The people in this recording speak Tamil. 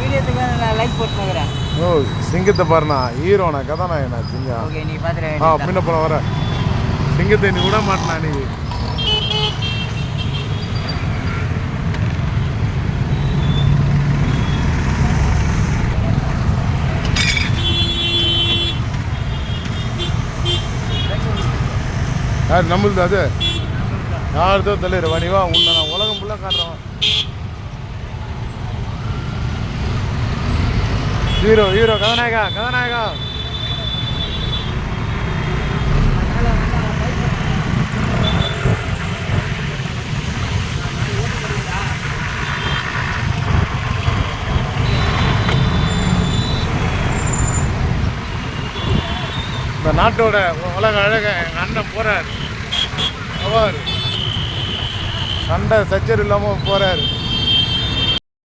வீடியோக்கு லைக் போட்டுக்கிறேன். ஓ சிங்கத்தை பாருண்ணா ஹீரோண்ணா கதாநாயகண்ணா சிங்கம். ஓகே நீ பார்த்துட்டு பின்ன போல வர சிங்கத்தை நீ விட மாட்டேனா நீ. யார் நம்மளுது அது யாருதோ தெரியல வடிவா உன்னை நான் உலகம் ஃபுல்லாக காட்டுறேன். ஹீரோ ஹீரோ கதாநாயகா இந்த நாட்டோட உலக அழக எங்கள் அண்ணன் போகிறார். அவர் சண்டை சச்சர் இல்லாமல் போகிறார்.